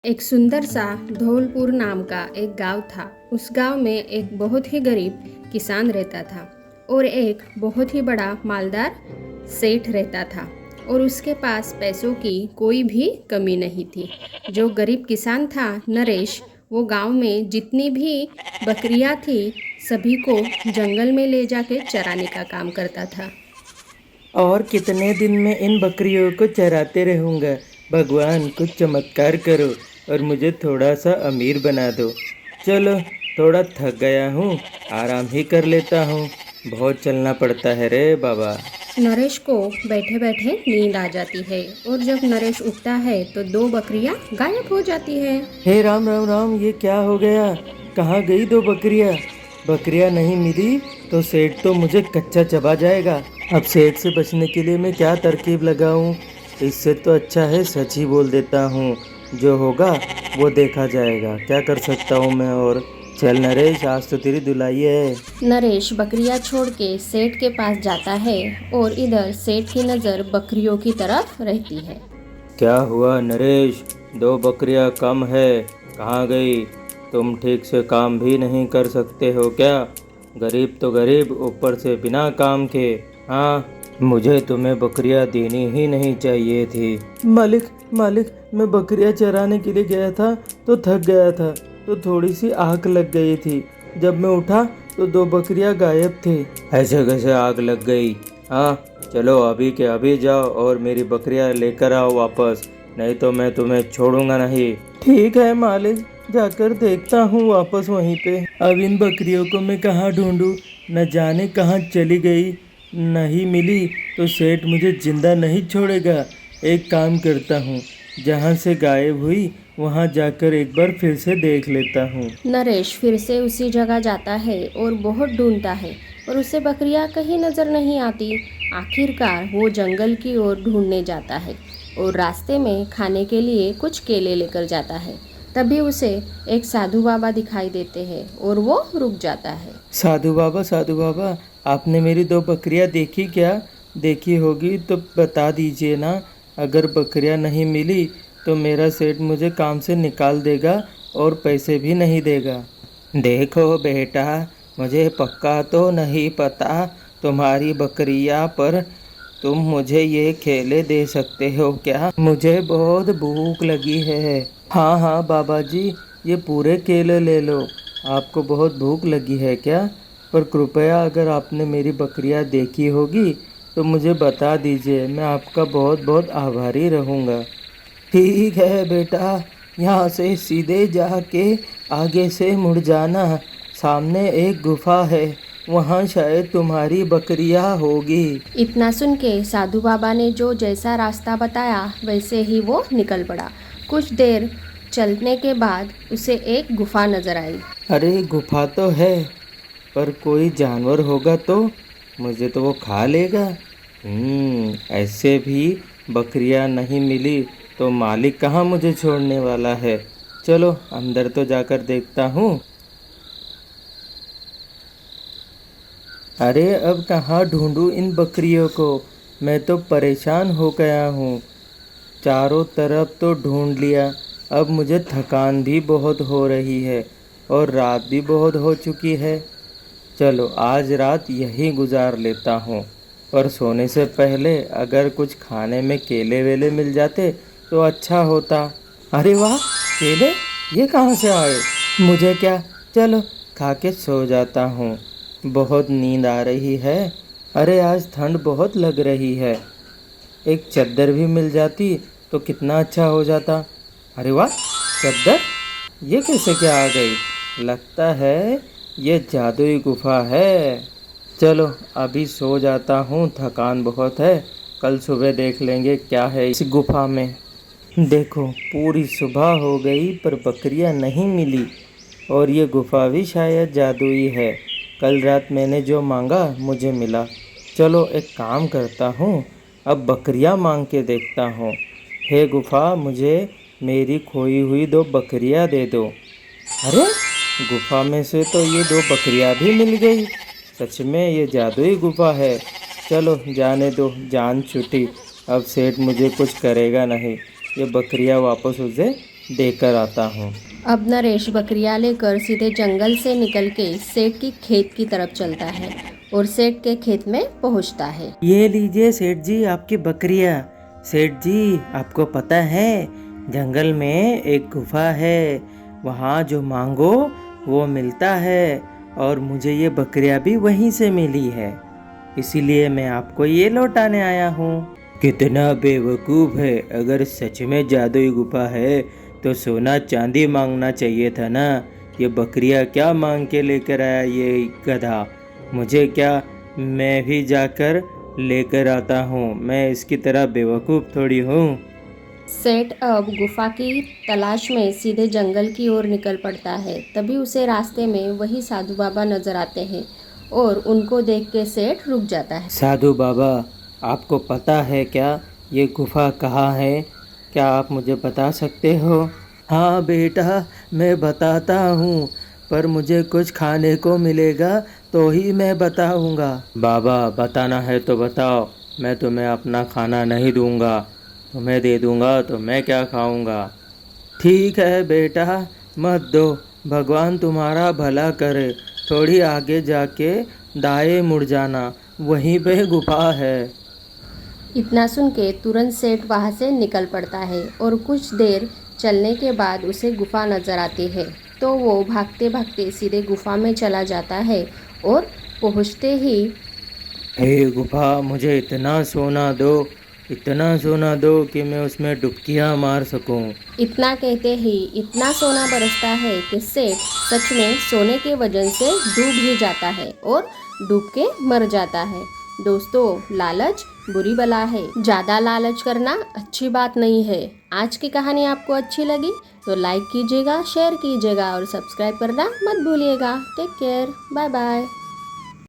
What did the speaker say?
एक सुंदर सा धौलपुर नाम का एक गांव था। उस गांव में एक बहुत ही गरीब किसान रहता था और एक बहुत ही बड़ा मालदार सेठ रहता था और उसके पास पैसों की कोई भी कमी नहीं थी। जो गरीब किसान था नरेश, वो गांव में जितनी भी बकरियां थी सभी को जंगल में ले जाके चराने का काम करता था। और कितने दिन में इन बकरियों को चराते रहूँगा। भगवान कुछ चमत्कार करो और मुझे थोड़ा सा अमीर बना दो। चलो, थोड़ा थक गया हूँ, आराम ही कर लेता हूँ। बहुत चलना पड़ता है रे बाबा। नरेश को बैठे बैठे नींद आ जाती है और जब नरेश उठता है तो दो बकरियां गायब हो जाती है। हे राम राम राम, ये क्या हो गया? कहाँ गई दो बकरियाँ? बकरियाँ नहीं मिली तो सेठ तो मुझे कच्चा चबा जाएगा। अब सेठ से बचने के लिए मैं क्या तरकीब लगाऊं? इससे तो अच्छा है सच ही बोल देता हूँ। जो होगा वो देखा जाएगा। क्या कर सकता हूँ मैं और? चल नरेश, आज तो तेरी धुलाई है। नरेश बकरियां छोड़ के सेठ के पास जाता है और इधर सेठ की नज़र बकरियों की तरफ रहती है। क्या हुआ नरेश? दो बकरियां कम है, कहाँ गई? तुम ठीक से काम भी नहीं कर सकते हो क्या? गरीब तो गरीब, ऊपर से बिना काम के। हाँ, मुझे तुम्हें बकरियां देनी ही नहीं चाहिए थी। मालिक, मालिक, मैं बकरियां चराने के लिए गया था तो थक गया था, तो थोड़ी सी आग लग गई थी। जब मैं उठा तो दो बकरियां गायब थे। ऐसे कैसे आग लग गई? हाँ, चलो अभी के अभी जाओ और मेरी बकरियां लेकर आओ वापस, नहीं तो मैं तुम्हें छोड़ूंगा नहीं। ठीक है मालिक, जाकर देखता हूँ वापस वहीं पे। अब इन बकरियों को मैं कहाँ ढूंढूं? न जाने कहाँ चली गई। नहीं मिली तो सेठ मुझे जिंदा नहीं छोड़ेगा। एक काम करता हूँ, जहाँ से गायब हुई वहाँ जाकर एक बार फिर से देख लेता हूँ। नरेश फिर से उसी जगह जाता है और बहुत ढूंढता है और उसे बकरियां कहीं नज़र नहीं आती। आखिरकार वो जंगल की ओर ढूंढने जाता है और रास्ते में खाने के लिए कुछ केले लेकर जाता है। तभी उसे एक साधु बाबा दिखाई देते हैं और वो रुक जाता है। साधु बाबा, साधु बाबा, आपने मेरी दो बकरियां देखी क्या? देखी होगी तो बता दीजिए ना। अगर बकरियां नहीं मिली तो मेरा सेठ मुझे काम से निकाल देगा और पैसे भी नहीं देगा। देखो बेटा, मुझे पक्का तो नहीं पता तुम्हारी बकरियां, पर तुम मुझे ये केले दे सकते हो क्या? मुझे बहुत भूख लगी है। हाँ हाँ बाबा जी, ये पूरे केले ले लो। आपको बहुत भूख लगी है क्या? पर कृपया अगर आपने मेरी बकरियां देखी होगी तो मुझे बता दीजिए, मैं आपका बहुत बहुत आभारी रहूँगा। ठीक है बेटा, यहाँ से सीधे जाके आगे से मुड़ जाना। सामने एक गुफा है, वहाँ शायद तुम्हारी बकरियाँ होगी। इतना सुन के साधु बाबा ने जो जैसा रास्ता बताया वैसे ही वो निकल पड़ा। कुछ देर चलने के बाद उसे एक गुफा नजर आई। अरे गुफा तो है, पर कोई जानवर होगा तो मुझे तो वो खा लेगा। ऐसे भी बकरियां नहीं मिली तो मालिक कहाँ मुझे छोड़ने वाला है। चलो अंदर तो जाकर देखता हूँ। अरे अब कहाँ ढूंढूं इन बकरियों को? मैं तो परेशान हो गया हूँ। चारों तरफ तो ढूंढ लिया, अब मुझे थकान भी बहुत हो रही है और रात भी बहुत हो चुकी है। चलो आज रात यहीं गुजार लेता हूँ, पर सोने से पहले अगर कुछ खाने में केले वेले मिल जाते तो अच्छा होता। अरे वाह, केले ये कहाँ से आए? मुझे क्या, चलो खा के सो जाता हूँ। बहुत नींद आ रही है। अरे आज ठंड बहुत लग रही है। एक चद्दर भी मिल जाती तो कितना अच्छा हो जाता। अरे वाह, चद्दर ये कैसे क्या आ गई? लगता है ये जादुई गुफा है। चलो अभी सो जाता हूँ, थकान बहुत है। कल सुबह देख लेंगे क्या है इस गुफा में। देखो पूरी सुबह हो गई पर बकरियाँ नहीं मिली, और ये गुफा भी शायद जादुई है। कल रात मैंने जो मांगा मुझे मिला। चलो एक काम करता हूँ, अब बकरियाँ मांग के देखता हूँ। हे गुफा, मुझे मेरी खोई हुई दो बकरियाँ दे दो। अरे गुफा में से तो ये दो बकरियां भी मिल गई। सच में ये जादुई गुफा है। चलो जाने दो, जान छूटी। अब सेठ मुझे कुछ करेगा नहीं। ये बकरियां वापस उसे देकर आता हूँ। अब नरेश बकरियां लेकर सीधे जंगल से निकल के सेठ की खेत की तरफ चलता है और सेठ के खेत में पहुंचता है। ये लीजिए सेठ जी आपकी बकरियाँ। सेठ जी आपको पता है जंगल में एक गुफा है, वहाँ जो मांगो वो मिलता है और मुझे ये बकरियाँ भी वहीं से मिली है, इसीलिए मैं आपको ये लौटाने आया हूँ। कितना बेवकूफ़ है, अगर सच में जादुई गुफा है तो सोना चांदी मांगना चाहिए था ना। ये बकरियां क्या मांग के लेकर आया ये गधा। मुझे क्या, मैं भी जाकर लेकर आता हूँ, मैं इसकी तरह बेवकूफ़ थोड़ी हूँ। सेठ अब गुफा की तलाश में सीधे जंगल की ओर निकल पड़ता है। तभी उसे रास्ते में वही साधु बाबा नजर आते हैं और उनको देख के सेठ रुक जाता है। साधु बाबा, आपको पता है क्या ये गुफा कहाँ है? क्या आप मुझे बता सकते हो? हाँ बेटा, मैं बताता हूँ, पर मुझे कुछ खाने को मिलेगा तो ही मैं बताऊँगा। बाबा बताना है तो बताओ, मैं तुम्हें अपना खाना नहीं दूँगा, तुम्हें दे दूँगा तो मैं क्या खाऊँगा। ठीक है बेटा, मत दो, भगवान तुम्हारा भला करे। थोड़ी आगे जाके दाएं मुड़ जाना, वहीं पे गुफा है। इतना सुन के तुरंत सेठ वहाँ से निकल पड़ता है और कुछ देर चलने के बाद उसे गुफा नजर आती है, तो वो भागते भागते सीधे गुफा में चला जाता है और पहुँचते ही हे गुफा, मुझे इतना सोना दो, इतना सोना दो कि मैं उसमें डुबकियाँ मार सकूं। इतना कहते ही इतना सोना बरसता है कि सेठ सच में सोने के वजन से डूब ही जाता है और डूब के मर जाता है। दोस्तों, लालच बुरी बला है, ज़्यादा लालच करना अच्छी बात नहीं है। आज की कहानी आपको अच्छी लगी तो लाइक कीजिएगा, शेयर कीजिएगा और सब्सक्राइब करना मत भूलिएगा। Take care, bye bye.